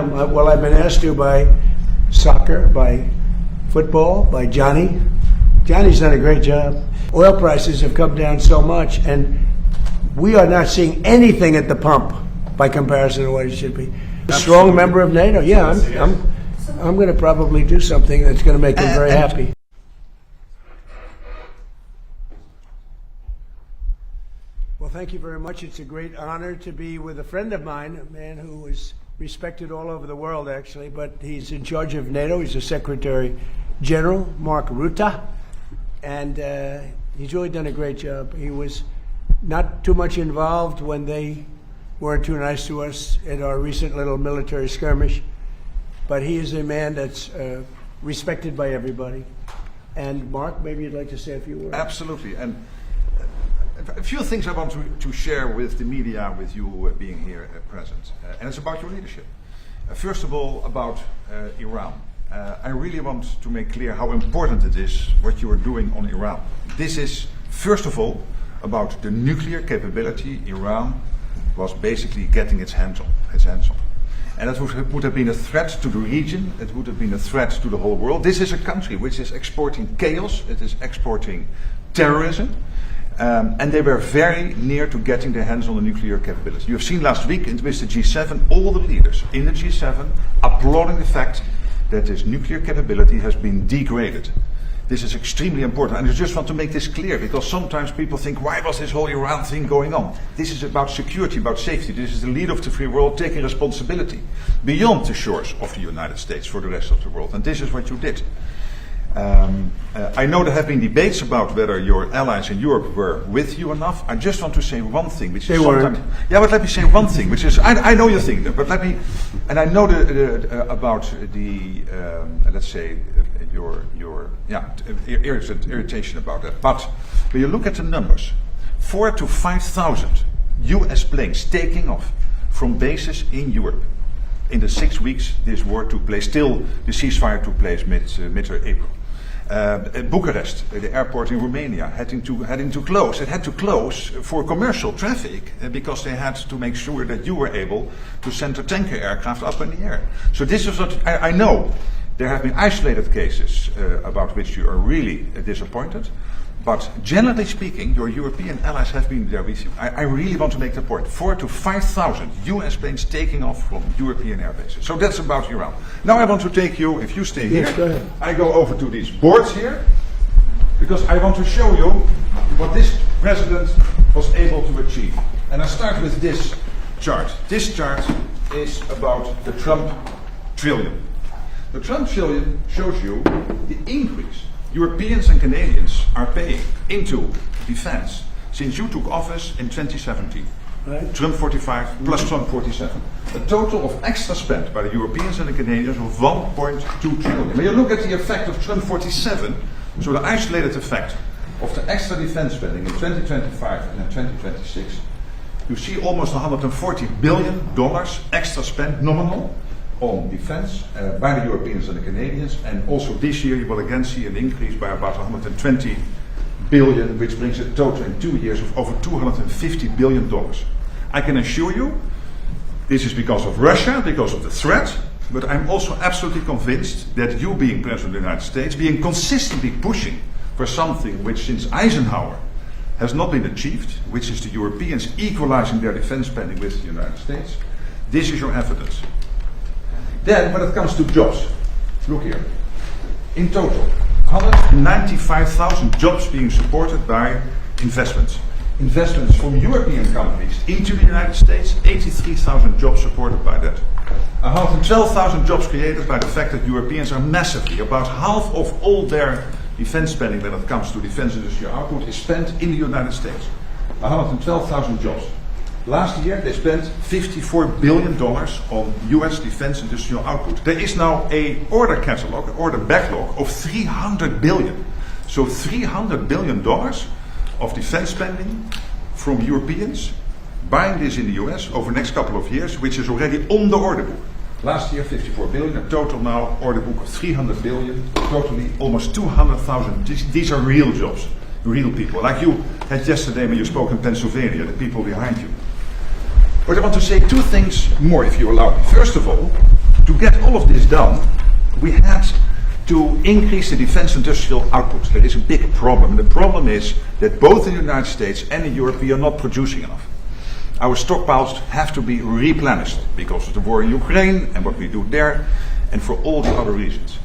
am. Well, I've been asked to by soccer, by football, by Johnny. Johnny's done a great job. Oil prices have come down so much, and we are not seeing anything at the pump by comparison to what it should be. A strong member of NATO. Yeah, I'm going to probably do something that's going to make him very happy. Well, thank you very much. It's a great honor to be with a friend of mine, a man who is respected all over the world, actually, but he's in charge of NATO. He's the Secretary General, Mark Rutte, and he's really done a great job. He was not too much involved when they weren't too nice to us in our recent little military skirmish, but he is a man that's respected by everybody. And Mark, maybe you'd like to say a few words. Absolutely. And a few things I want to share with the media, with you being here present. And it's about your leadership. First of all, about Iran. I really want to make clear how important it is what you are doing on Iran. This is, first of all, about the nuclear capability Iran was basically getting its hands on. And it would have been a threat to the region, it would have been a threat to the whole world. This is a country which is exporting chaos, it is exporting terrorism. And they were very near to getting their hands on the nuclear capability. You have seen last week with the G7, all the leaders in the G7 applauding the fact that this nuclear capability has been degraded. This is extremely important, and I just want to make this clear, because sometimes people think, why was this whole Iran thing going on? This is about security, about safety. This is the leader of the free world taking responsibility beyond the shores of the United States for the rest of the world, and this is what you did. I know there have been debates about whether your allies in Europe were with you enough. I just want to say one thing, which they is weren't. Yeah, but let me say one thing, which is I know you think that, but let me. And I know about the let's say your irritation about that. But when you look at the numbers, 4,000 to 5,000 U.S. planes taking off from bases in Europe. In the 6 weeks this war took place, still the ceasefire took place mid-April. Bucharest, the airport in Romania, having to close. It had to close for commercial traffic because they had to make sure that you were able to send a tanker aircraft up in the air. So this is what I know. There have been isolated cases about which you are really disappointed. But generally speaking, your European allies have been there with you. I really want to make the point. 4,000 to 5,000 US planes taking off from European air bases. So that's about Iran. Now I want to take you, if you stay here, yes, go ahead. I go over to these boards here, because I want to show you what this president was able to achieve. And I start with this chart. This chart is about the Trump trillion. The Trump trillion shows you the increase Europeans and Canadians are paying into defense since you took office in 2017. Right. Trump 45 plus Trump 47. A total of extra spent by the Europeans and the Canadians of 1.2 trillion. When you look at the effect of Trump 47, so the isolated effect of the extra defense spending in 2025 and in 2026, you see almost $140 billion extra spent nominal on defense by the Europeans and the Canadians, and also this year you will again see an increase by about 120 billion, which brings the total in 2 years of over $250 billion. I can assure you this is because of Russia, because of the threat, but I'm also absolutely convinced that you being President of the United States, being consistently pushing for something which since Eisenhower has not been achieved, which is the Europeans equalizing their defense spending with the United States, this is your evidence. Then, when it comes to jobs, look here. In total, 195,000 jobs being supported by investments. Investments from European companies into the United States, 83,000 jobs supported by that. 112,000 jobs created by the fact that Europeans are massively, about half of all their defense spending when it comes to defense industrial output is spent in the United States. 112,000 jobs. Last year they spent $54 billion on US defense industrial output. There is now an order catalog, an order backlog of $300 billion. So $300 billion of defense spending from Europeans, buying this in the US over the next couple of years, which is already on the order book. Last year 54 billion, a total now order book of 300 billion, totally almost 200,000. These are real jobs, real people, like you had yesterday when you spoke in Pennsylvania, the people behind you. But I want to say two things more, if you allow me. First of all, to get all of this done, we had to increase the defense industrial output. There is a big problem. The problem is that both in the United States and in Europe we are not producing enough. Our stockpiles have to be replenished because of the war in Ukraine and what we do there, and for all the other reasons.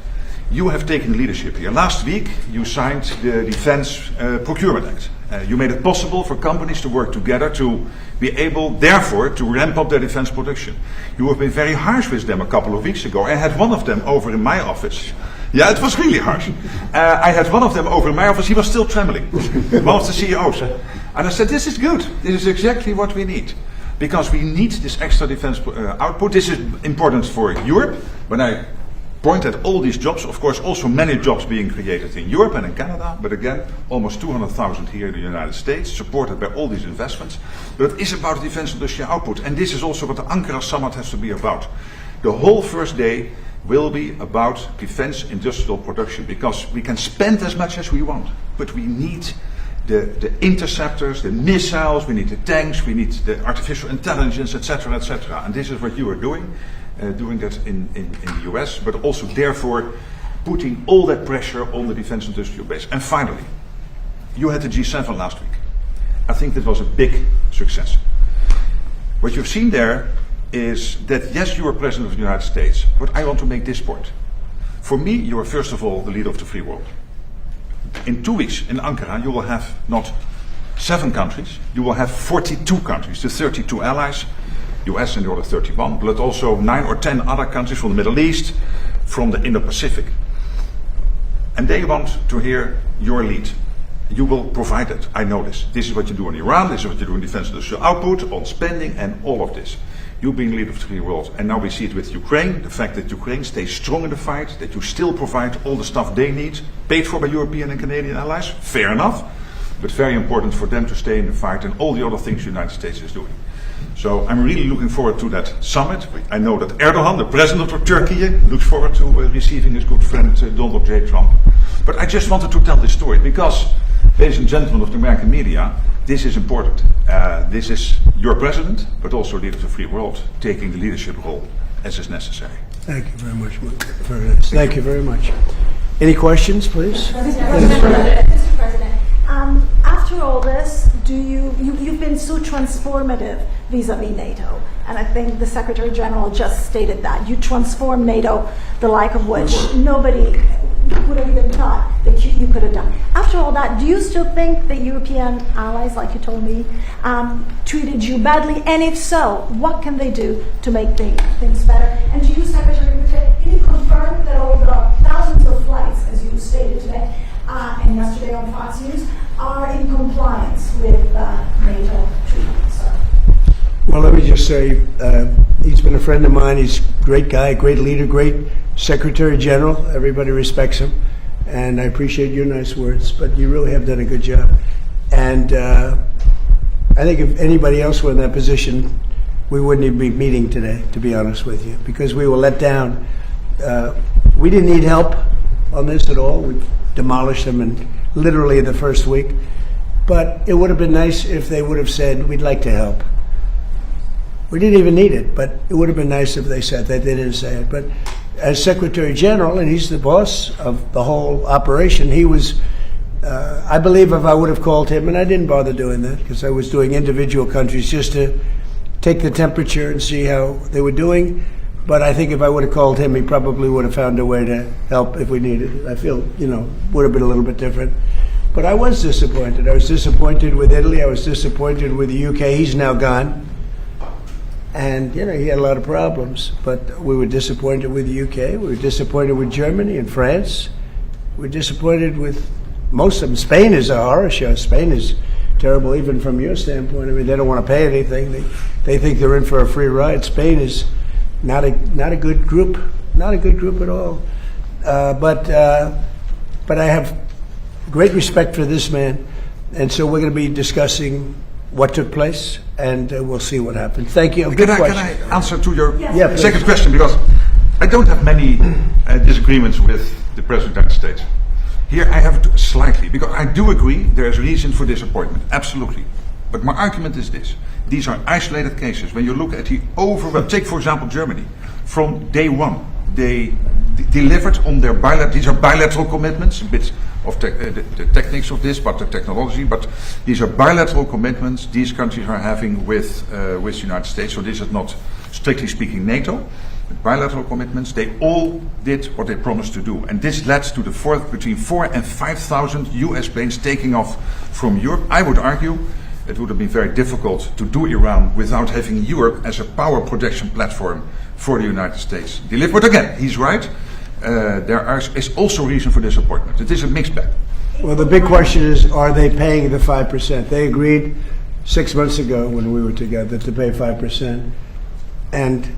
You have taken leadership here. Last week you signed the Defense Procurement Act. You made it possible for companies to work together to be able, therefore, to ramp up their defense production. You have been very harsh with them a couple of weeks ago. I had one of them over in my office. Yeah, it was really harsh. I had one of them over in my office. He was still trembling. One of the CEOs. And I said, this is good. This is exactly what we need. Because we need this extra defense output. This is important for Europe. When I point at all these jobs, of course also many jobs being created in Europe and in Canada, but again almost 200,000 here in the United States, supported by all these investments. But it is about defense industrial output, and this is also what the Ankara summit has to be about. The whole first day will be about defense industrial production, because we can spend as much as we want, but we need the interceptors, the missiles, we need the tanks, we need the artificial intelligence, etc., etc. And this is what you are doing. Doing that in the US, but also therefore putting all that pressure on the defense industrial base. And finally, you had the G7 last week. I think that was a big success. What you've seen there is that yes, you are President of the United States, but I want to make this point. For me, you are first of all the leader of the free world. In 2 weeks in Ankara, you will have not 7 countries, you will have 42 countries, the 32 allies, US and the other 31, but also 9 or 10 other countries from the Middle East, from the Indo-Pacific. And they want to hear your lead. You will provide it, I know this. This is what you do in Iran, this is what you do in defense industrial output, on spending and all of this. You being leader of the free world. And now we see it with Ukraine, the fact that Ukraine stays strong in the fight, that you still provide all the stuff they need, paid for by European and Canadian allies, fair enough, but very important for them to stay in the fight and all the other things the United States is doing. So I'm really looking forward to that summit. I know that Erdogan, the president of Turkey, looks forward to receiving his good friend Donald J. Trump. But I just wanted to tell this story because, ladies and gentlemen of the American media, this is important. This is your president, but also leader of the free world, taking the leadership role as is necessary. Thank you very much. Thank you very much. Any questions, please? Mr. President, after all this, you've been so transformative vis-a-vis NATO, and I think the Secretary General just stated that. You transformed NATO, the like of which nobody would have even thought that you could have done. After all that, do you still think that European allies, like you told me, treated you badly? And if so, what can they do to make things better? And to you, Secretary Rutte, can you confirm that all the thousands of flights, as you stated today and yesterday on Fox News, are in compliance with NATO treaties? Well, let me just say, he's been a friend of mine. He's a great guy, great leader, great Secretary General. Everybody respects him. And I appreciate your nice words, but you really have done a good job. And I think if anybody else were in that position, we wouldn't even be meeting today, to be honest with you, because we were let down. We didn't need help on this at all. We demolished them in literally the first week. But it would have been nice if they would have said, we'd like to help. We didn't even need it, but it would have been nice if they said that. They didn't say it. But as Secretary General, and he's the boss of the whole operation, he was, I believe if I would have called him, and I didn't bother doing that because I was doing individual countries just to take the temperature and see how they were doing. But I think if I would have called him, he probably would have found a way to help if we needed it. I feel, would have been a little bit different. But I was disappointed. I was disappointed with Italy. I was disappointed with the UK. He's now gone. And, he had a lot of problems. But we were disappointed with the UK. We were disappointed with Germany and France. We were disappointed with most of them. Spain is a horror show. Spain is terrible, even from your standpoint. I mean, they don't want to pay anything. They think they're in for a free ride. Spain is not a good group. Not a good group at all. But I have great respect for this man. And so we're going to be discussing what took place, and we'll see what happened. Thank you. Good question. Can I answer to your Yes. second question? Because I don't have many disagreements with the President of the United States. Here I have slightly, because I do agree there is reason for disappointment, absolutely. But my argument is this. These are isolated cases. When you look at the take for example Germany. From day one, they delivered on their these are bilateral commitments, a bit of the techniques of this, but the technology, but these are bilateral commitments these countries are having with the United States. So this is not, strictly speaking, NATO. Bilateral commitments, they all did what they promised to do. And this led to between 4,000 and 5,000 US planes taking off from Europe. I would argue it would have been very difficult to do Iran without having Europe as a power projection platform for the United States. But again, he's right. There is also reason for disappointment. It is a mixed bag. Well, the big question is, are they paying the 5%? They agreed 6 months ago when we were together to pay 5%. And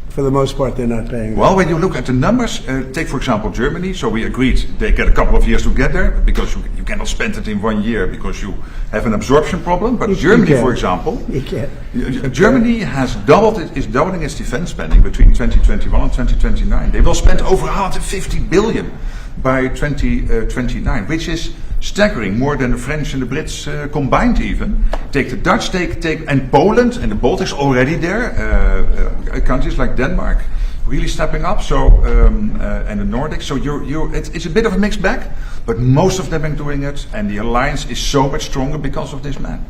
for the most part, they're not paying. Well, when you look at the numbers, take for example Germany. So we agreed they get a couple of years to get there because you cannot spend it in 1 year because you have an absorption problem. But Germany, for example, Germany is doubling its defense spending between 2021 and 2029. They will spend over 150 billion by 2029, which is staggering, more than the French and the Brits combined even. Take the Dutch, and Poland and the Baltics already there, countries like Denmark really stepping up, so and the Nordics. So it's a bit of a mixed bag, but most of them are doing it, and the alliance is so much stronger because of this man.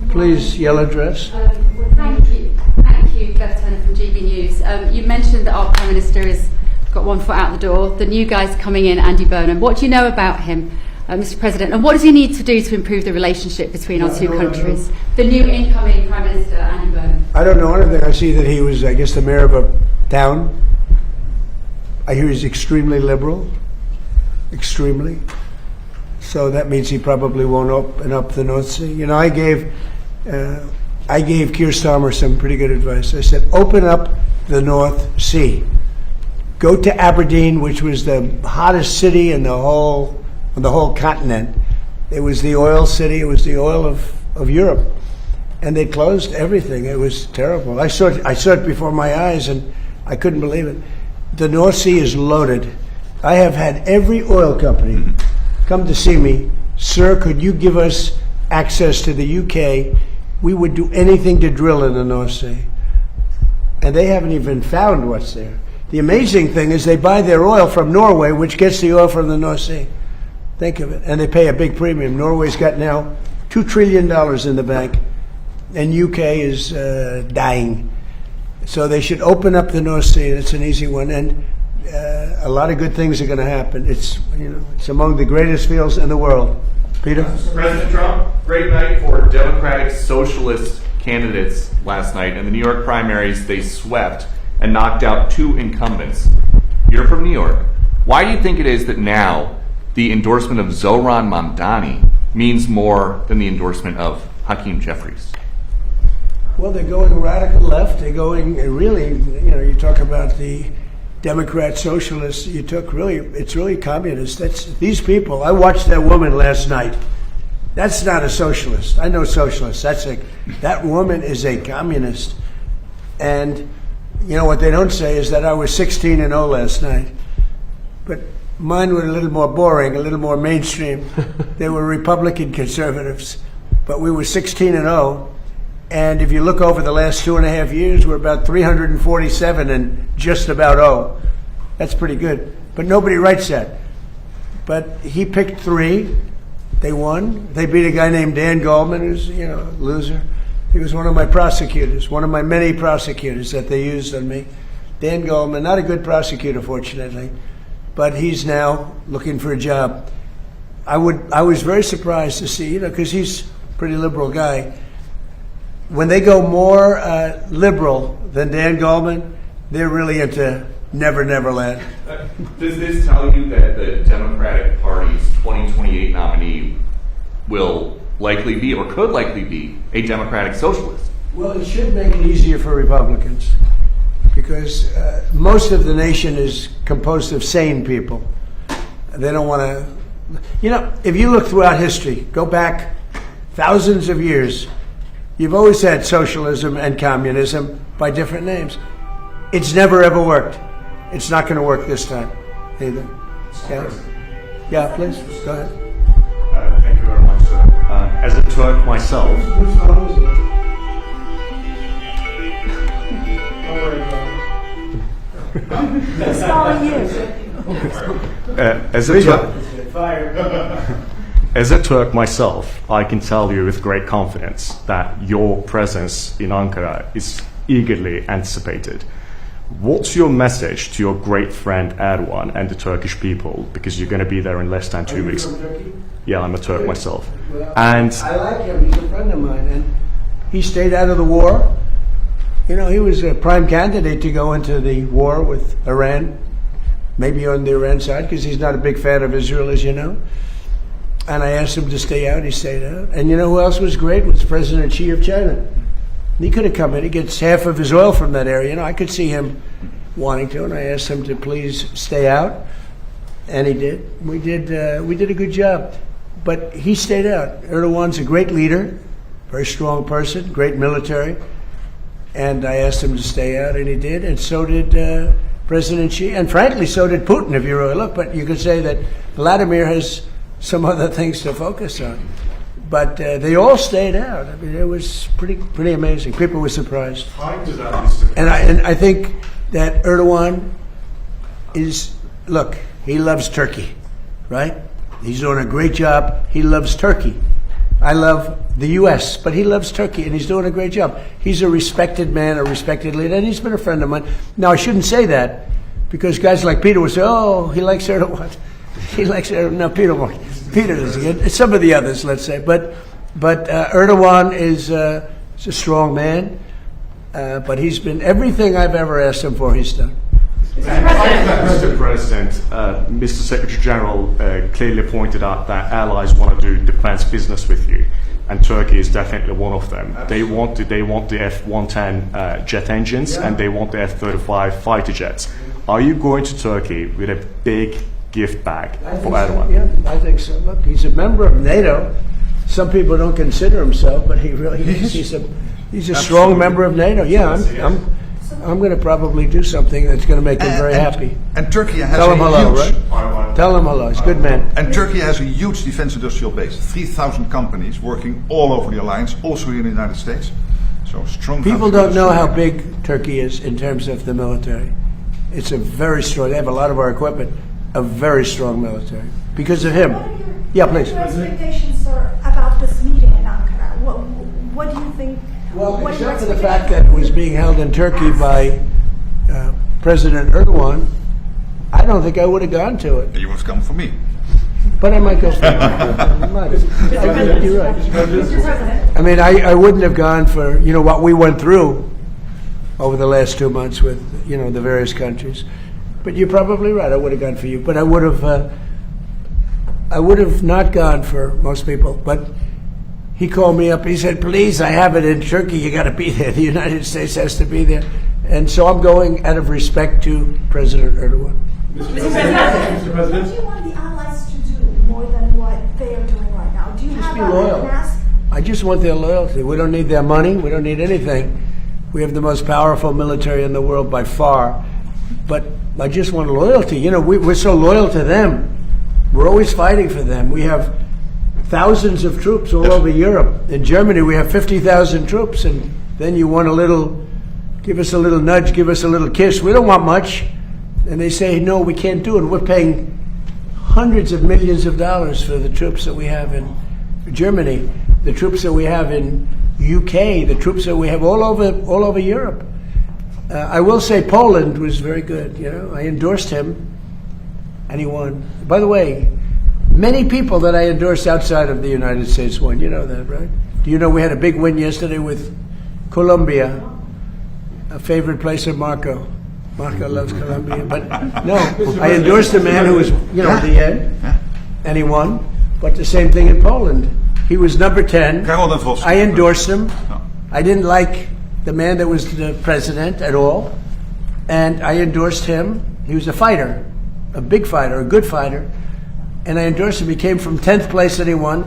Please, yellow dress. Thank you, Beth Turner from GB News. You mentioned that our Prime Minister has got one foot out the door. The new guy's coming in, Andy Burnham. What do you know about him, Mr. President? And what does he need to do to improve the relationship between our two countries? The new incoming Prime Minister, Andy Burnham. I don't know anything. I see that he was, I guess, the mayor of a town. I hear he's extremely liberal. Extremely. So that means he probably won't open up the North Sea. You know, I gave Keir Starmer some pretty good advice. I said, open up the North Sea. Go to Aberdeen, which was the hottest city in the whole continent. It was the oil city. It was the oil of Europe, and they closed everything. It was terrible. I saw it before my eyes, and I couldn't believe it. The North Sea is loaded. I have had every oil company come to see me. Sir, could you give us access to the UK? We would do anything to drill in the North Sea, and they haven't even found what's there. The amazing thing is they buy their oil from Norway, which gets the oil from the North Sea. Think of it. And they pay a big premium. Norway's got now $2 trillion in the bank, and UK is dying. So they should open up the North Sea. It's an easy one. And a lot of good things are going to happen. It's among the greatest fields in the world. Peter? President Trump, great night for Democratic Socialist candidates last night. In the New York primaries, they swept and knocked out 2 incumbents. You're from New York. Why do you think it is that now the endorsement of Zohran Mamdani means more than the endorsement of Hakeem Jeffries? Well, they're going radical left. They're going really, you talk about the Democrat socialists. It's really communist. These people. I watched that woman last night. That's not a socialist. I know socialists. That woman is a communist. And you know what they don't say is that I was 16-0 last night, but mine were a little more boring, a little more mainstream. They were Republican conservatives, but we were 16-0. And if you look over the last 2.5 years, we're about 347 and just about 0. That's pretty good. But nobody writes that. But he picked 3. They won. They beat a guy named Dan Goldman, who's a loser. He was one of my prosecutors, one of my many prosecutors that they used on me. Dan Goldman, not a good prosecutor, fortunately, but he's now looking for a job. I was very surprised to see, because he's a pretty liberal guy. When they go more liberal than Dan Goldman, they're really into Never Never Land. Does this tell you that the Democratic Party's 2028 nominee will likely be, or could likely be, a Democratic Socialist? Well, it should make it easier for Republicans, because most of the nation is composed of sane people. They don't want to... if you look throughout history, go back thousands of years, you've always had socialism and communism by different names. It's never ever worked. It's not going to work this time either. Yeah, please, go ahead. Thank you very much, sir. As a Turk myself, Whose phone is it? Don't worry about it. Who's calling you? as a Turk, Fire. as a Turk myself, I can tell you with great confidence that your presence in Ankara is eagerly anticipated. What's your message to your great friend Erdogan and the Turkish people? Because you're going to be there in less than 2 weeks. From Turkey? Yeah, I'm a Turk myself. Well, And I like him. He's a friend of mine, and he stayed out of the war. You know, he was a prime candidate to go into the war with Iran, maybe on the Iran side, because he's not a big fan of Israel, as you know. And I asked him to stay out. He stayed out. And you know who else was great? Was President Xi of China. He could have come in. He gets half of his oil from that area. You know, I could see him wanting to, and I asked him to please stay out, and he did. We did a good job. But he stayed out. Erdogan's a great leader, very strong person, great military. And I asked him to stay out, and he did. And so did President Xi. And frankly, so did Putin, if you really look. But you could say that Vladimir has some other things to focus on. But they all stayed out. I mean, it was pretty amazing. People were surprised. And I think that Erdogan he loves Turkey, right? He's doing a great job. He loves Turkey. I love the U.S., but he loves Turkey, and he's doing a great job. He's a respected man, a respected leader, and he's been a friend of mine. Now, I shouldn't say that, because guys like Peter will say, oh, he likes Erdogan. He likes Erdogan. No, Peter won't. Peter is good. Some of the others, let's say. But Erdogan is a strong man, but he's been everything I've ever asked him for, he's done. Mr. President, Mr. Secretary General clearly pointed out that allies want to do defense business with you, and Turkey is definitely one of them. Absolutely. They want the F-110 jet engines, and they want the F-35 fighter jets. Are you going to Turkey with a big gift bag for Erdogan? Yeah, I think so. Look, he's a member of NATO. Some people don't consider himself, but he really is. He's a strong member of NATO. Yeah, I'm going to probably do something that's going to make him very happy. And Turkey has Tell him hello, huge, right? Tell him hello. He's a good man. And Turkey has a huge defense industrial base. 3,000 companies working all over the alliance, also here in the United States. So strong. People don't know how big Turkey is in terms of the military. It's a very strong. They have a lot of our equipment. A very strong military because of him. Yeah, please. What are your expectations, sir, about this meeting in Ankara? What do you think? Well, what are your except for the fact expectations? that it was being held in Turkey by President Erdogan, I don't think I would have gone to it. You would come for me. But I might go for it. I might have. You're right. I mean, I wouldn't have gone for, what we went through over the last 2 months with, the various countries. But you're probably right. I would have gone for you. But I would have not gone for most people. But he called me up. He said, please, I have it in Turkey. You got to be there. The United States has to be there. And so I'm going out of respect to President Erdogan. What do you want the allies to do more than what they are doing right now? Do you have Be loyal. an ask? I just want their loyalty. We don't need their money. We don't need anything. We have the most powerful military in the world by far. But I just want loyalty. We're so loyal to them. We're always fighting for them. We have thousands of troops all over Europe. In Germany, we have 50,000 troops. And then you want give us a little nudge, give us a little kiss. We don't want much. And they say, no, we can't do it. We're paying hundreds of millions of dollars for the troops that we have in Germany, the troops that we have in UK, the troops that we have all over Europe. I will say Poland was very good. I endorsed him, and he won. By the way, many people that I endorsed outside of the United States won. You know that, right? Do you know we had a big win yesterday with Colombia, a favorite place of Marco. Marco loves Colombia, but no, I endorsed a man who was, the end, and he won. But the same thing in Poland. He was number 10. I endorsed him. I didn't like the man that was the president at all, and I endorsed him. He was a fighter, a big fighter, a good fighter, and I endorsed him. He came from 10th place and he won,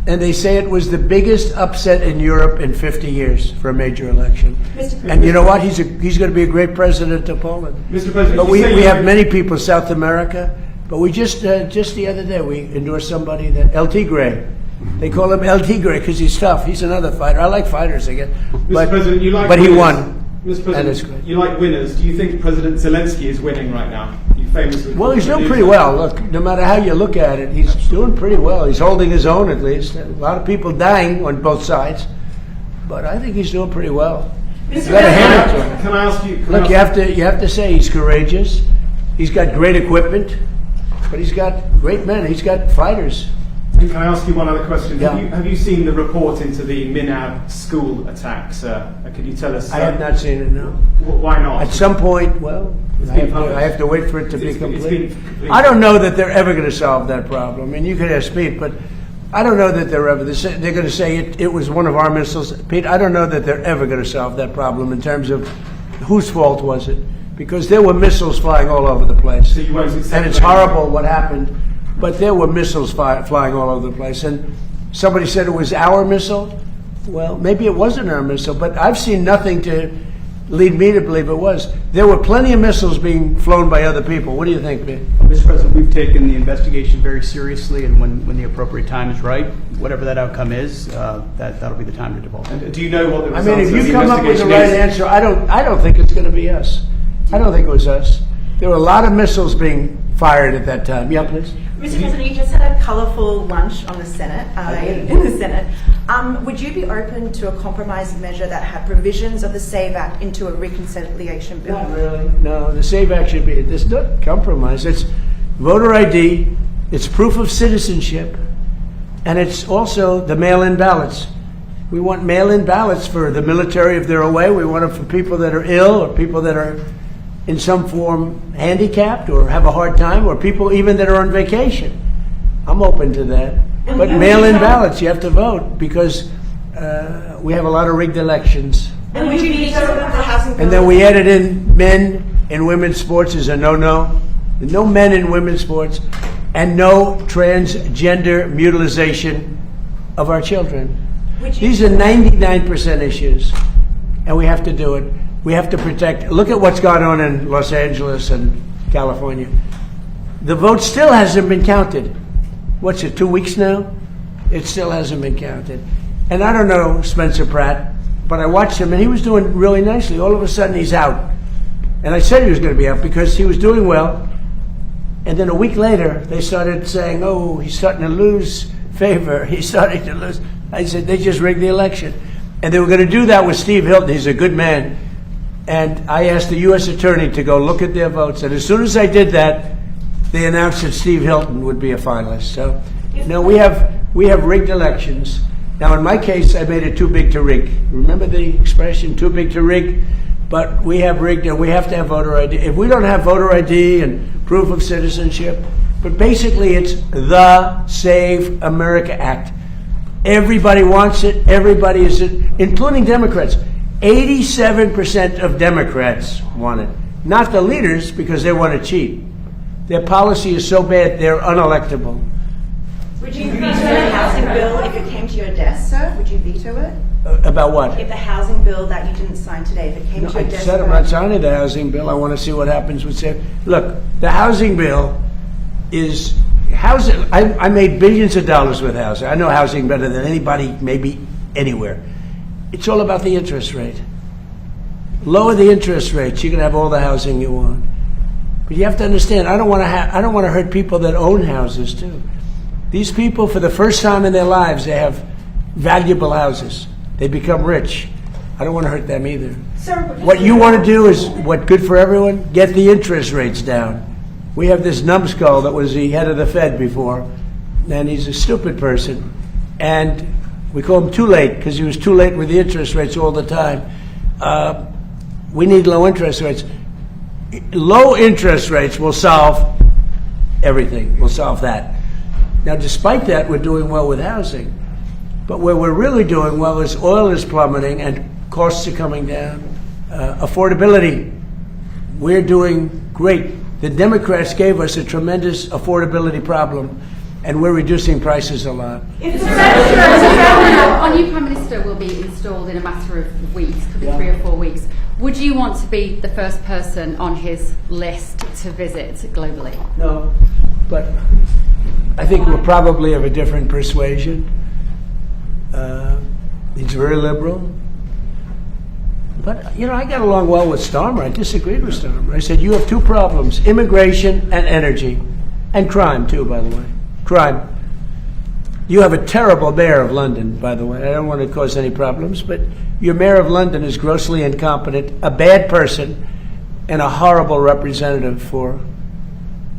and they say it was the biggest upset in Europe in 50 years for a major election. And you know what? He's going to be a great president of Poland. Mr. President, but we have many people, South America, but we just the other day we endorsed somebody, that El Tigre, They call him El Tigre because he's tough. He's another fighter. I like fighters again. Mr. President, you like but he winners. won. Mr. And it's President, great. you like winners. Do you think President Zelensky is winning right now? You famously. Well, he's doing pretty well. Look, no matter how you look at it, he's doing pretty well. He's holding his own at least. A lot of people dying on both sides, but I think he's doing pretty well. You got to hand it to him. Can I ask you? Look, you have to say he's courageous. He's got great equipment, but he's got great men. He's got fighters. Can I ask you one other question? Yeah. Have you seen the report into the Minab school attack, sir? Could you tell us? I have not seen it, no. Why not? At some point, well, I have to wait for it to be It's been complete. complete. I don't know that they're ever going to solve that problem. I mean, you could ask Pete, but I don't know that they're ever. They're going to say it was one of our missiles. Pete, I don't know that they're ever going to solve that problem in terms of whose fault was it, because there were missiles flying all over the place. So you won't accept And it's that? horrible what happened, but there were missiles flying all over the place. And somebody said it was our missile. Well, maybe it wasn't our missile, but I've seen nothing to lead me to believe it was. There were plenty of missiles being flown by other people. What do you think, Pete? Mr. President, we've taken the investigation very seriously, and when the appropriate time is right, whatever that outcome is, that'll be the time to divulge. And do you know what the I results mean, if of you the come up with the investigation right is? answer, I don't think it's going to be us. I don't think it was us. There were a lot of missiles being fired at that time. Yeah, please. Mr. President, you just had a colourful lunch on the Senate, in the Senate. Would you be open to a compromise measure that had provisions of the SAVE Act into a reconciliation bill? Not really. No, the SAVE Act should be, it's not compromise. It's voter ID, it's proof of citizenship, and it's also the mail-in ballots. We want mail-in ballots for the military if they're away. We want them for people that are ill or people that are in some form handicapped or have a hard time, or people even that are on vacation. I'm open to that. But mail-in ballots, you have to vote because we have a lot of rigged elections. And would you veto the housing bill? And then we added in men in women's sports is a no-no. No men in women's sports, and no transgender mutilization of our children. These are 99% issues, and we have to do it. We have to protect. Look at what's gone on in Los Angeles and California. The vote still hasn't been counted. What's it, 2 weeks now? It still hasn't been counted. And I don't know Spencer Pratt, but I watched him, and he was doing really nicely. All of a sudden, he's out. And I said he was going to be out because he was doing well. And then a week later, they started saying, oh, he's starting to lose favor. He's starting to lose. I said, they just rigged the election. And they were going to do that with Steve Hilton. He's a good man. And I asked the U.S. Attorney to go look at their votes. And as soon as I did that, they announced that Steve Hilton would be a finalist. So, no, we have rigged elections. Now, in my case, I made it too big to rig. Remember the expression, too big to rig? But we have rigged, and we have to have voter ID. If we don't have voter ID and proof of citizenship, but basically it's the Save America Act. Everybody wants it. Everybody is it, including Democrats. 87% of Democrats want it. Not the leaders, because they want to cheat. Their policy is so bad, they're unelectable. Would you veto the housing bill if it came to your desk, sir? Would you veto it? About what? If the housing bill that you didn't sign today, if it came to I your desk... said I'm not signing the housing bill. I want to see what happens with Sam. Look, the housing bill is housing. I made billions of dollars with housing. I know housing better than anybody, maybe anywhere. It's all about the interest rate. Lower the interest rates, you can have all the housing you want. But you have to understand, I don't want to hurt people that own houses too. These people, for the first time in their lives, they have valuable houses. They become rich. I don't want to hurt them either. Sir, What you want to do is what good for everyone? Get the interest rates down. We have this numbskull that was the head of the Fed before, and he's a stupid person. And we call him too late because he was too late with the interest rates all the time. We need low interest rates. Low interest rates will solve everything. We'll solve that. Now, despite that, we're doing well with housing. But where we're really doing well is oil is plummeting and costs are coming down. Affordability, we're doing great. The Democrats gave us a tremendous affordability problem, and we're reducing prices a lot. Our new Prime Minister will be installed in a matter of weeks, could be 3 or 4 weeks. Would you want to be the first person on his list to visit globally? No, but I think we're probably of a different persuasion. He's very liberal. But, I got along well with Starmer. I disagreed with Starmer. I said, you have two problems, immigration and energy. And crime, too, by the way. Crime. You have a terrible mayor of London, by the way. I don't want to cause any problems, but your mayor of London is grossly incompetent, a bad person, and a horrible representative for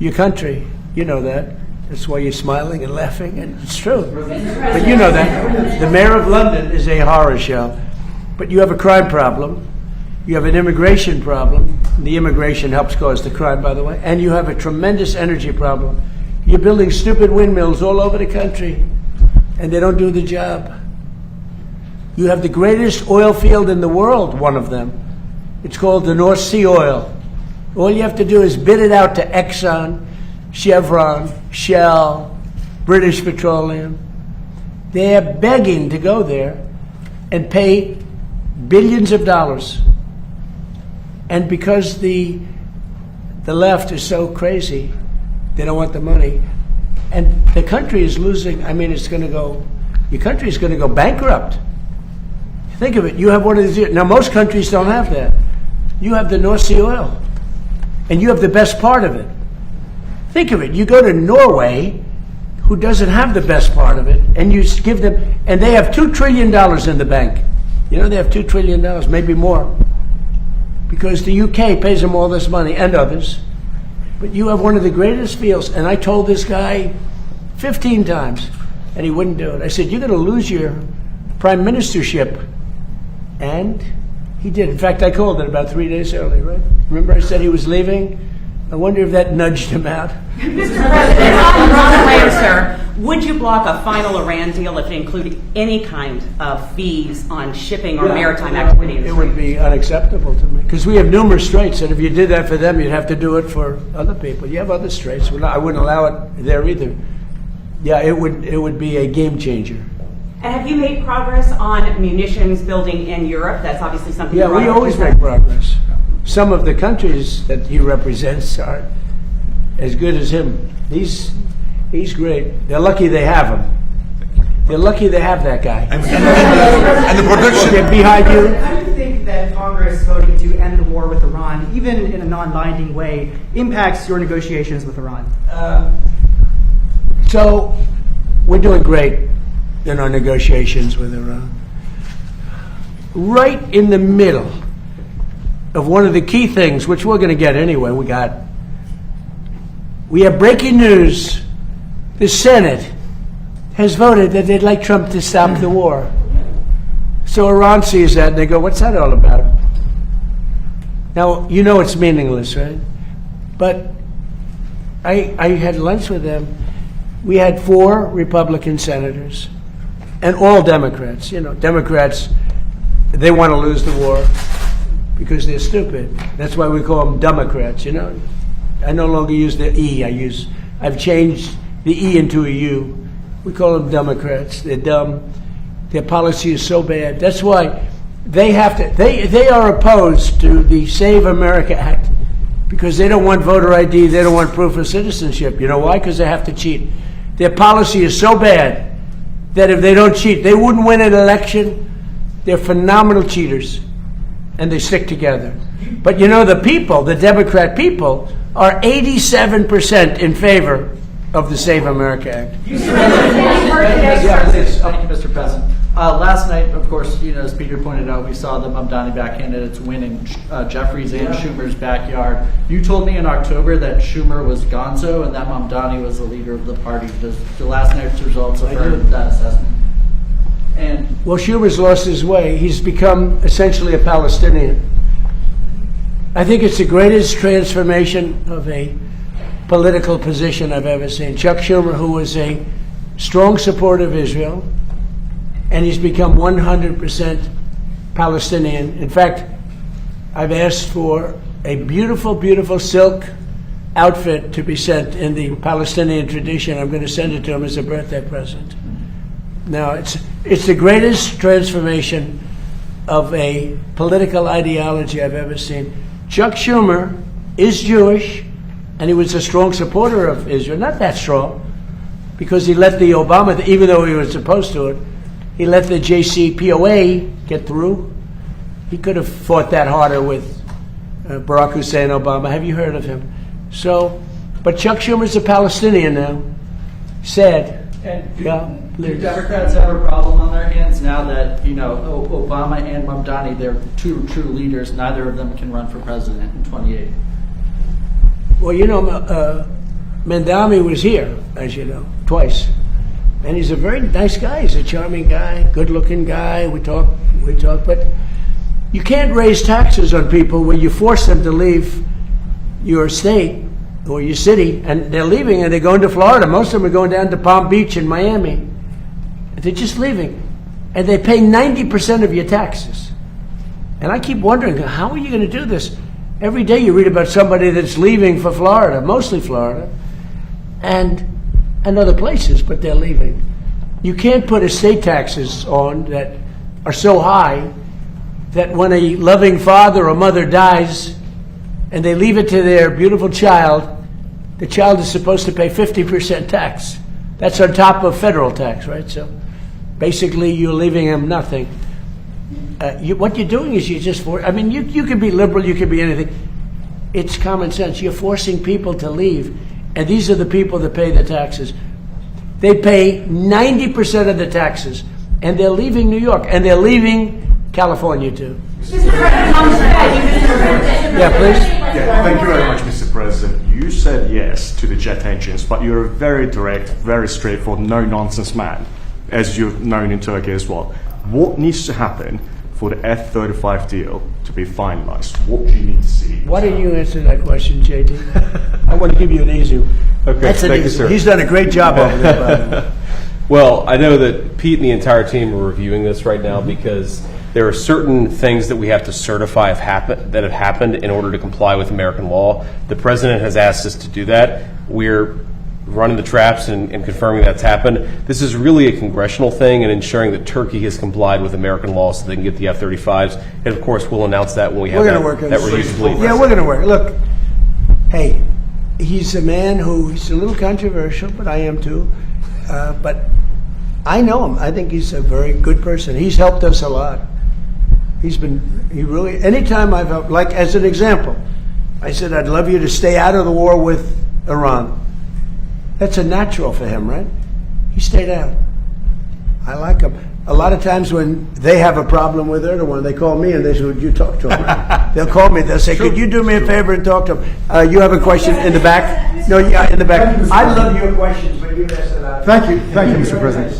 your country. You know that. That's why you're smiling and laughing, and it's true. But you know that. The mayor of London is a horror show. But you have a crime problem. You have an immigration problem. The immigration helps cause the crime, by the way. And you have a tremendous energy problem. You're building stupid windmills all over the country, and they don't do the job. You have the greatest oil field in the world, one of them. It's called the North Sea oil. All you have to do is bid it out to Exxon, Chevron, Shell, British Petroleum. They're begging to go there and pay billions of dollars. And because the left is so crazy, they don't want the money. And the country is losing, it's going to go, your country is going to go bankrupt. Think of it, you have one of these, now most countries don't have that. You have the North Sea oil, and you have the best part of it. Think of it, you go to Norway, who doesn't have the best part of it, and you give them, and they have $2 trillion in the bank. They have $2 trillion, maybe more, because the UK pays them all this money, and others. But you have one of the greatest fields, and I told this guy 15 times, and he wouldn't do it. I said, you're going to lose your prime ministership. And he did. In fact, I called it about 3 days early, right? Remember I said he was leaving? I wonder if that nudged him out. Mr. President, on Ronald Reagan, sir, would you block a final Iran deal if it included any kind of fees on shipping or maritime activities? It would be unacceptable to me. Because we have numerous straits, and if you did that for them, you'd have to do it for other people. You have other straits. I wouldn't allow it there either. Yeah, it would be a game changer. And have you made progress on munitions building in Europe? That's obviously something. Yeah, we always make progress. Some of the countries that he represents are as good as him. He's great. They're lucky they have him. They're lucky they have that guy. And the production. Okay, behind you. How do you think that Congress voting to end the war with Iran, even in a non-binding way, impacts your negotiations with Iran? So, we're doing great in our negotiations with Iran. Right in the middle of one of the key things, which we're going to get anyway, we have breaking news. The Senate has voted that they'd like Trump to stop the war. So Iran sees that and they go, what's that all about? Now, it's meaningless, right? But I had lunch with them. We had 4 Republican senators and all Democrats. Democrats, they want to lose the war because they're stupid. That's why we call them Democrats, I no longer use the E. I've changed the E into a U. We call them Democrats. They're dumb. Their policy is so bad. That's why they are opposed to the Save America Act because they don't want voter ID. They don't want proof of citizenship. You know why? Because they have to cheat. Their policy is so bad that if they don't cheat, they wouldn't win an election. They're phenomenal cheaters, and they stick together. But the people, the Democrat people, are 87% in favor of the Save America Act. Thank you, Mr. President. Last night, of course, as Peter pointed out, we saw the Mamdani-backed candidates win in Jeffries and Schumer's backyard. You told me in October that Schumer was gonzo and that Mamdani was the leader of the party. Does the last night's results affirm that assessment? Well, Schumer's lost his way. He's become essentially a Palestinian. I think it's the greatest transformation of a political position I've ever seen. Chuck Schumer, who was a strong supporter of Israel, and he's become 100% Palestinian. In fact, I've asked for a beautiful, beautiful silk outfit to be sent in the Palestinian tradition. I'm going to send it to him as a birthday present. Now, it's the greatest transformation of a political ideology I've ever seen. Chuck Schumer is Jewish, and he was a strong supporter of Israel. Not that strong, because he let the Obama, even though he was opposed to it, He let the JCPOA get through. He could have fought that harder with Barack Hussein Obama. Have you heard of him? So, but Chuck Schumer's a Palestinian now. Sad. And Yeah, do Democrats have a problem on their hands now that, you know, Obama and Mamdani, they're two true leaders. Neither of them can run for president in 28. Well, you know, Mamdani was here, as you know, twice. And he's a very nice guy. He's a charming guy, good-looking guy. We talk, but you can't raise taxes on people when you force them to leave your state or your city, and they're leaving and they're going to Florida. Most of them are going down to Palm Beach and Miami. They're just leaving. And they pay 90% of your taxes. And I keep wondering, how are you going to do this? Every day you read about somebody that's leaving for Florida, mostly Florida, and other places, but they're leaving. You can't put estate taxes on that are so high that when a loving father or mother dies and they leave it to their beautiful child, the child is supposed to pay 50% tax. That's on top of federal tax, right? So basically you're leaving them nothing. What you're doing is you could be liberal, you could be anything. It's common sense. You're forcing people to leave, and these are the people that pay the taxes. They pay 90% of the taxes, and they're leaving New York, and they're leaving California too. Yeah, please. Yeah, thank you very much, Mr. President. You said yes to the jet engines, but you're a very direct, very straightforward, no-nonsense man, as you're known in Turkey as well. What needs to happen for the F-35 deal to be finalized? What do you need to see? Why don't you answer that question, JD? I want to give you an easy one. Okay, That's an thank you, easy sir. He's done a great job over there, by the way. Well, I know that Pete and the entire team are reviewing this right now because there are certain things that we have to certify that have happened in order to comply with American law. The president has asked us to do that. We're running the traps and confirming that's happened. This is really a congressional thing and ensuring that Turkey has complied with American law so they can get the F-35s. And, of course, we'll announce that when we have We're going to work on that this. review complete. Yeah, we're going to work. Look, hey, he's a man he's a little controversial, but I am too. But I know him. I think he's a very good person. He's helped us a lot. Anytime I've helped, like as an example, I said, I'd love you to stay out of the war with Iran. That's a natural for him, right? He stayed out. I like him. A lot of times when they have a problem with Erdogan, they call me and they say, would you talk to him? They'll call me. They'll say, could you do me a favor and talk to him? You have a question in the back? No, yeah, in the back. I love your questions, but you asked a lot. Thank you, Mr. President.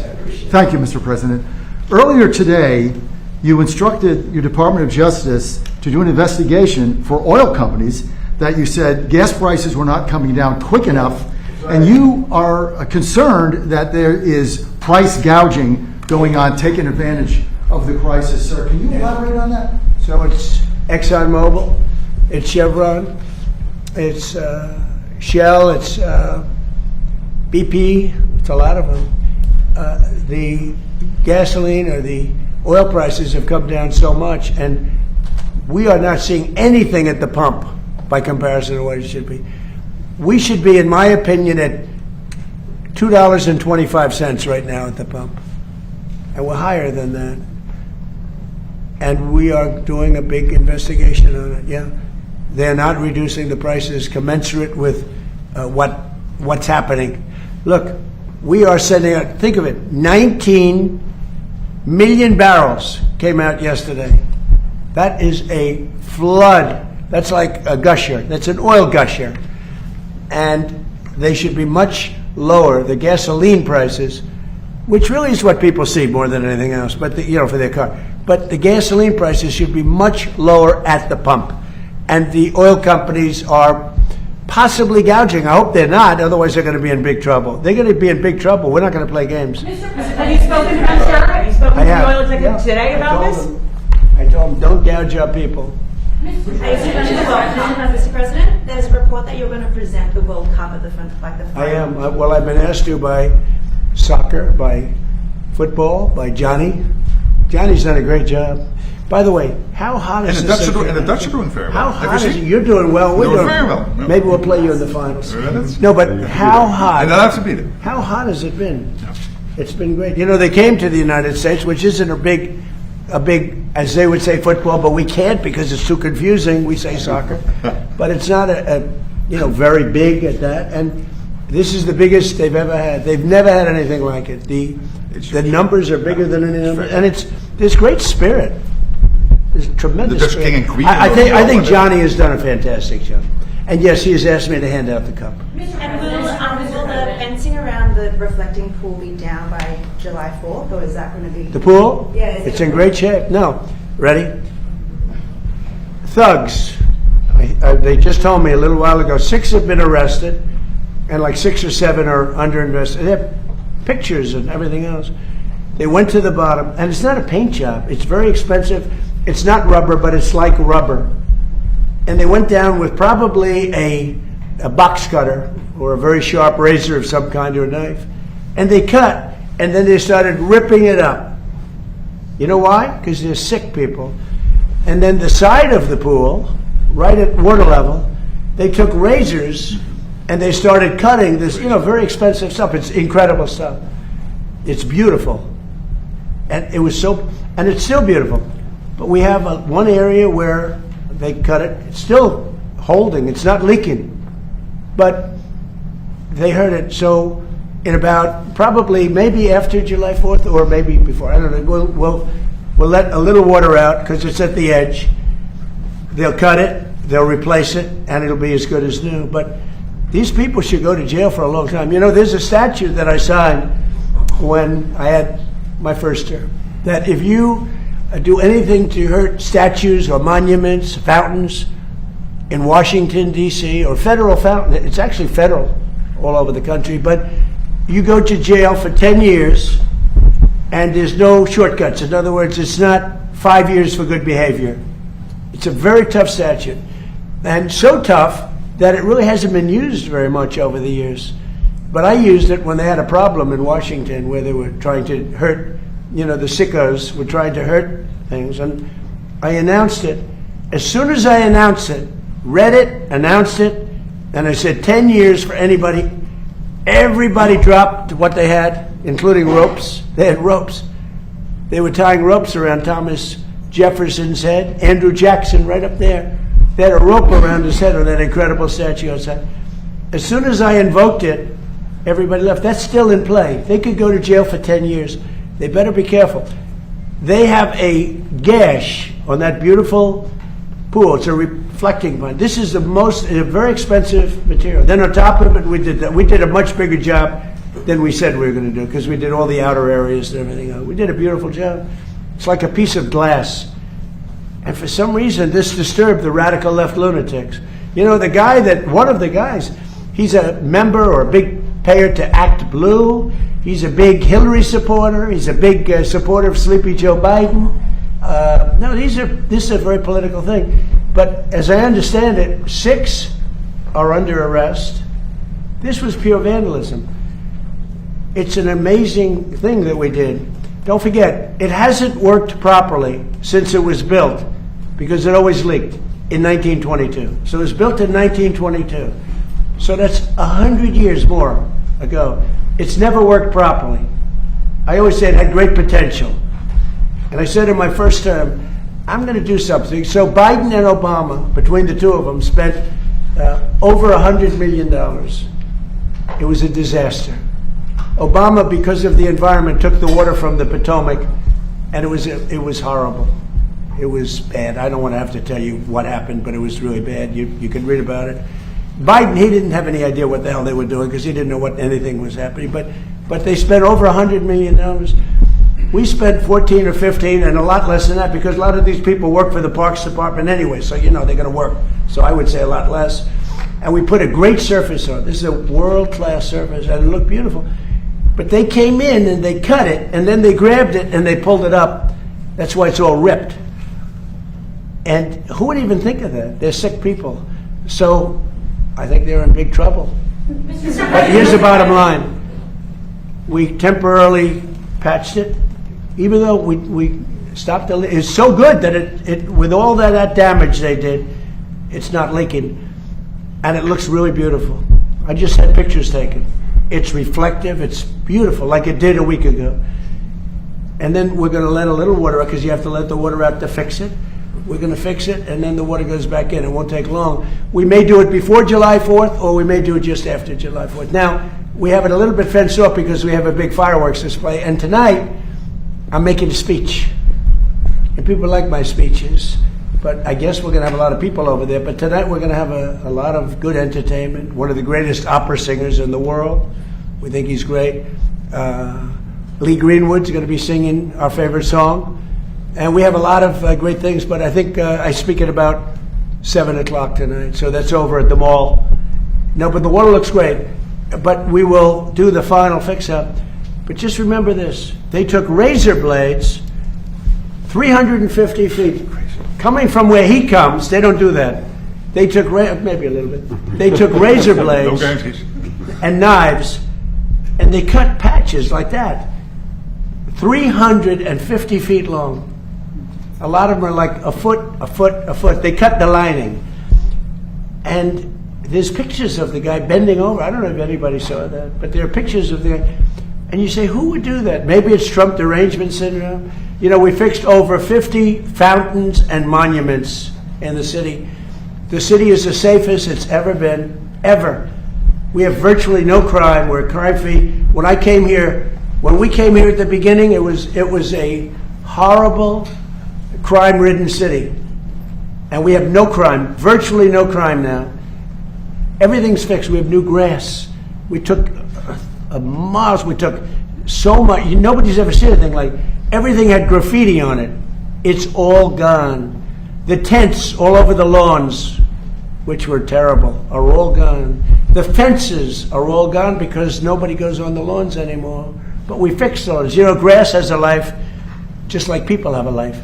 Thank you, Mr. President. Earlier today, you instructed your Department of Justice to do an investigation for oil companies that you said gas prices were not coming down quick enough, and you are concerned that there is price gouging going on, taking advantage of the crisis. Sir, can you elaborate on that? So it's ExxonMobil, it's Chevron, it's Shell, it's BP, it's a lot of them. The gasoline or the oil prices have come down so much, and we are not seeing anything at the pump by comparison to what it should be. We should be, in my opinion, at $2.25 right now at the pump. And we're higher than that. And we are doing a big investigation on it, yeah. They're not reducing the prices commensurate with what's happening. Look, we are sending out, think of it, 19 million barrels came out yesterday. That is a flood. That's like a gusher. That's an oil gusher. And they should be much lower, the gasoline prices, which really is what people see more than anything else, but for their car. But the gasoline prices should be much lower at the pump. And the oil companies are possibly gouging. I hope they're not, otherwise they're going to be in big trouble. They're going to be in big trouble. We're not going to play games. Mr. President, have you spoken to them, sir? Have you spoken to the oil executive today about this? I told them, don't gouge our people. Mr. President, there's a report that you're going to present the World Cup at the front, like the final. I am. Well, I've been asked to by soccer, by football, by Johnny. Johnny's done a great job. By the way, how hot is this? And the Dutch are doing very well. How hot is it? You're doing well. We're doing very well. Maybe we'll play you in the finals. No, but how hot? And they'll have to beat it. How hot has it been? It's been great. You know, they came to the United States, which isn't a big, as they would say, football, but we can't because it's too confusing. We say soccer, but it's not very big at that. And this is the biggest they've ever had. They've never had anything like it. The numbers are bigger than any number, and there's great spirit. There's tremendous. The Dutch King and Queen. I think Johnny has done a fantastic job. And yes, he has asked me to hand out the cup. And will the fencing around the reflecting pool be down by July 4th, or is that going to be... The pool? Yeah. It's in great shape. No. Ready? Thugs. They just told me a little while ago, 6 have been arrested, and like 6 or 7 are under investigation. They have pictures and everything else. They went to the bottom, and it's not a paint job. It's very expensive. It's not rubber, but it's like rubber. And they went down with probably a box cutter or a very sharp razor of some kind or a knife. And they cut, and then they started ripping it up. You know why? Because they're sick people. And then the side of the pool, right at water level, they took razors and they started cutting this, very expensive stuff. It's incredible stuff. It's beautiful. And it's still beautiful. But we have one area where they cut it. It's still holding. It's not leaking. But they heard it. So in about probably maybe after July 4th or maybe before, I don't know, we'll let a little water out because it's at the edge. They'll cut it. They'll replace it. And it'll be as good as new. But these people should go to jail for a long time. There's a statute that I signed when I had my first term that if you do anything to hurt statues or monuments, fountains in Washington, D.C., or federal fountain. It's actually federal all over the country, but you go to jail for 10 years and there's no shortcuts. In other words, it's not 5 years for good behavior. It's a very tough statute, and so tough that it really hasn't been used very much over the years. But I used it when they had a problem in Washington where they were trying to hurt, the sickos were trying to hurt things, and I announced it. As soon as I announced it, read it, announced it, and I said 10 years for anybody, everybody dropped what they had, including ropes. They had ropes. They were tying ropes around Thomas Jefferson's head, Andrew Jackson right up there. They had a rope around his head on that incredible statue outside. As soon as I invoked it, everybody left. That's still in play. They could go to jail for 10 years. They better be careful. They have a gash on that beautiful pool. It's a reflecting one. This is a very expensive material. Then on top of it, we did a much bigger job than we said we were going to do because we did all the outer areas and everything else. We did a beautiful job. It's like a piece of glass. And for some reason, this disturbed the radical left lunatics. One of the guys, he's a member or a big payer to Act Blue. He's a big Hillary supporter. He's a big supporter of Sleepy Joe Biden. This is a very political thing. But as I understand it, 6 are under arrest. This was pure vandalism. It's an amazing thing that we did. Don't forget, it hasn't worked properly since it was built because it always leaked in 1922. So it was built in 1922. So that's 100 years more ago. It's never worked properly. I always say it had great potential. And I said in my first term, I'm going to do something. So Biden and Obama, between the two of them, spent over $100 million. It was a disaster. Obama, because of the environment, took the water from the Potomac, and it was horrible. It was bad. I don't want to have to tell you what happened, but it was really bad. You can read about it. Biden, he didn't have any idea what the hell they were doing because he didn't know what anything was happening. But they spent over $100 million. We spent 14 or 15 and a lot less than that because a lot of these people work for the Parks Department anyway, so they're going to work. So I would say a lot less. And we put a great surface on. This is a world-class surface, and it looked beautiful. But they came in and they cut it, and then they grabbed it and they pulled it up. That's why it's all ripped. And who would even think of that? They're sick people. So I think they're in big trouble. But here's the bottom line. We temporarily patched it, even though we stopped the leak. It's so good that it with all that damage they did, it's not leaking. And it looks really beautiful. I just had pictures taken. It's reflective. It's beautiful, like it did a week ago. And then we're going to let a little water out because you have to let the water out to fix it. We're going to fix it, and then the water goes back in. It won't take long. We may do it before July 4th, or we may do it just after July 4th. Now, we have it a little bit fenced off because we have a big fireworks display. And tonight, I'm making a speech. And people like my speeches. But I guess we're going to have a lot of people over there. But tonight, we're going to have a lot of good entertainment. One of the greatest opera singers in the world. We think he's great. Lee Greenwood's going to be singing our favorite song. And we have a lot of great things, but I think I speak at about 7 o'clock tonight. So that's over at the mall. No, but the water looks great. But we will do the final fix-up. But just remember this. They took razor blades 350 feet. Coming from where he comes, they don't do that. They took, maybe a little bit. They took razor blades and knives, and they cut patches like that. 350 feet long. A lot of them are like a foot. They cut the lining. And there's pictures of the guy bending over. I don't know if anybody saw that, but there are pictures of the guy. And you say, who would do that? Maybe it's Trump derangement syndrome. You know, we fixed over 50 fountains and monuments in the city. The city is the safest it's ever been, ever. We have virtually no crime. We're crime-free. When we came here at the beginning, it was a horrible, crime-ridden city. And we have no crime, virtually no crime now. Everything's fixed. We have new grass. We took miles. We took so much. Nobody's ever seen anything like it. Everything had graffiti on it. It's all gone. The tents all over the lawns, which were terrible, are all gone. The fences are all gone because nobody goes on the lawns anymore. But we fixed those. You know, grass has a life just like people have a life.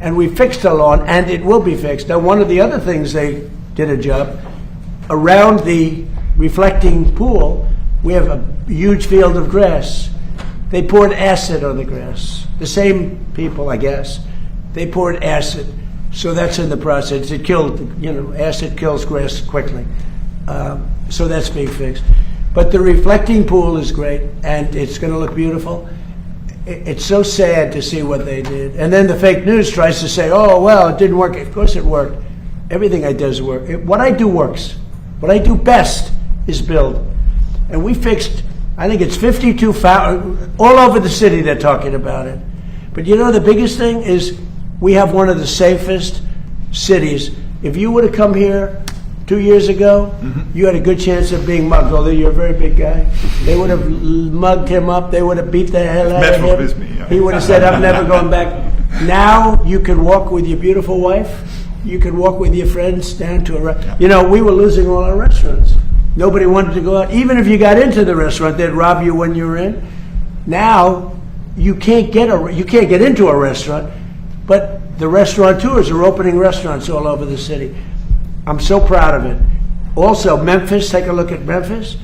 And we fixed the lawn, and it will be fixed. Now, one of the other things they did a job, around the reflecting pool, we have a huge field of grass. They poured acid on the grass. The same people, I guess. They poured acid. So that's in the process. It killed, acid kills grass quickly. So that's being fixed. But the reflecting pool is great, and it's going to look beautiful. It's so sad to see what they did. And then the fake news tries to say, oh, well, it didn't work. Of course it worked. Everything I do works. What I do works. What I do best is build. And we fixed, I think it's 52 fountains. All over the city they're talking about it. But you know the biggest thing is we have one of the safest cities. If you would have come here 2 years ago, you had a good chance of being mugged, although you're a very big guy. They would have mugged him up. They would have beat the hell out of him. He would have said, I'm never going back. Now you can walk with your beautiful wife. You can walk with your friends down to a restaurant. You know, we were losing all our restaurants. Nobody wanted to go out. Even if you got into the restaurant, they'd rob you when you were in. Now you can't get into a restaurant, but the restaurateurs are opening restaurants all over the city. I'm so proud of it. Also, Memphis, take a look at Memphis.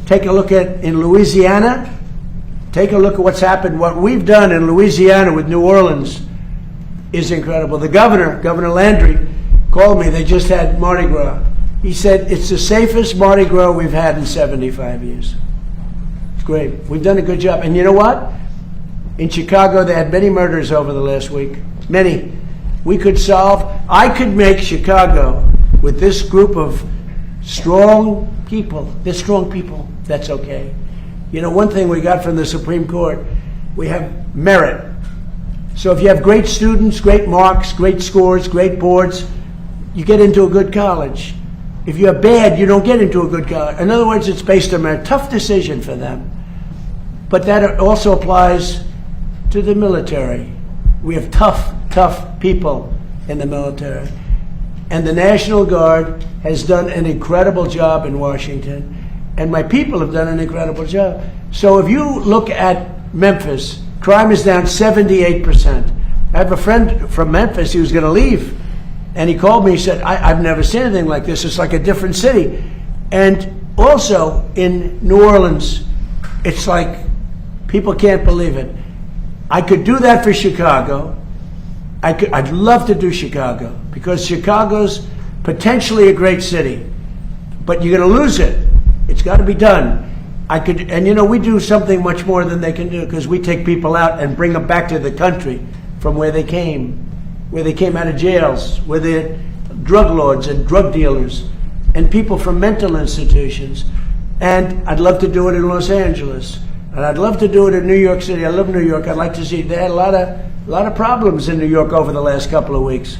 Take a look at in Louisiana. Take a look at what's happened. What we've done in Louisiana with New Orleans is incredible. The Governor Landry, called me. They just had Mardi Gras. He said, it's the safest Mardi Gras we've had in 75 years. It's great. We've done a good job. And you know what? In Chicago, they had many murders over the last week. Many. I could make Chicago with this group of strong people. That's okay. You know, one thing we got from the Supreme Court, we have merit. So if you have great students, great marks, great scores, great boards, you get into a good college. If you're bad, you don't get into a good college. In other words, it's based on merit. Tough decision for them. But that also applies to the military. We have tough people in the military. And the National Guard has done an incredible job in Washington. And my people have done an incredible job. So if you look at Memphis, crime is down 78%. I have a friend from Memphis, he was going to leave. And he called me, he said, I've never seen anything like this. It's like a different city. And also in New Orleans, it's like people can't believe it. I could do that for Chicago. I'd love to do Chicago because Chicago's potentially a great city, but you're going to lose it It's got to be done. And we do something much more than they can do, because we take people out and bring them back to the country from where they came out of jails, where they're drug lords and drug dealers and people from mental institutions. And I'd love to do it in Los Angeles, and I'd love to do it in New York City. I love New York. I'd like to see. They had a lot of problems in New York over the last couple of weeks.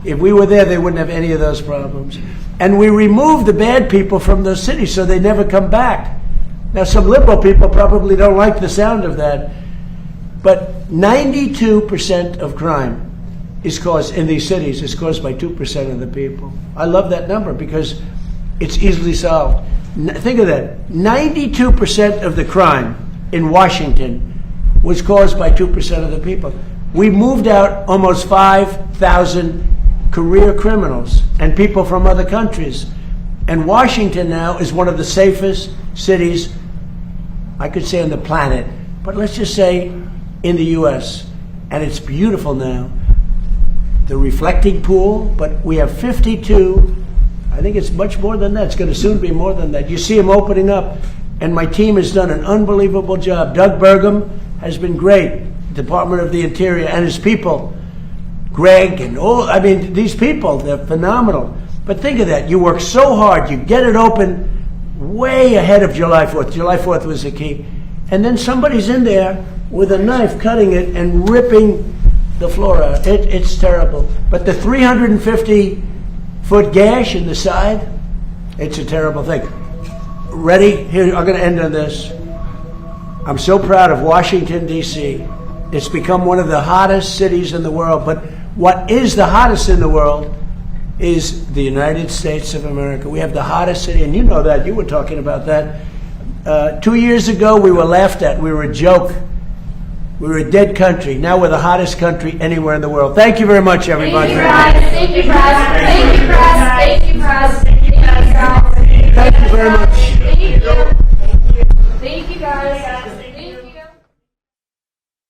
If we were there, they wouldn't have any of those problems. And we removed the bad people from those cities so they never come back. Now, some liberal people probably don't like the sound of that, but 92% of crime is caused in these cities is caused by 2% of the people. I love that number because it's easily solved. Think of that. 92% of the crime in Washington was caused by 2% of the people. We moved out almost 5,000 career criminals and people from other countries. And Washington now is one of the safest cities, I could say, on the planet, but let's just say in the U.S. And it's beautiful now. The reflecting pool, but we have 52. I think it's much more than that. It's going to soon be more than that. You see them opening up, and my team has done an unbelievable job. Doug Burgum has been great, Department of the Interior, and his people. Greg and these people, they're phenomenal. But think of that. You work so hard. You get it open way ahead of July 4th. July 4th was the key. And then somebody's in there with a knife cutting it and ripping the floor out. It's terrible. But the 350-foot gash in the side, it's a terrible thing. Ready? Here, I'm going to end on this. I'm so proud of Washington, D.C. It's become one of the hottest cities in the world. But what is the hottest in the world is the United States of America. We have the hottest city, and you know that. You were talking about that. 2 years ago, we were laughed at. We were a joke. We were a dead country. Now we're the hottest country anywhere in the world. Thank you very much, everybody. Thank you, Press. Thank you, Press. Thank you, Press. Thank you, Press. Thank you very much. Thank you. Thank you, guys.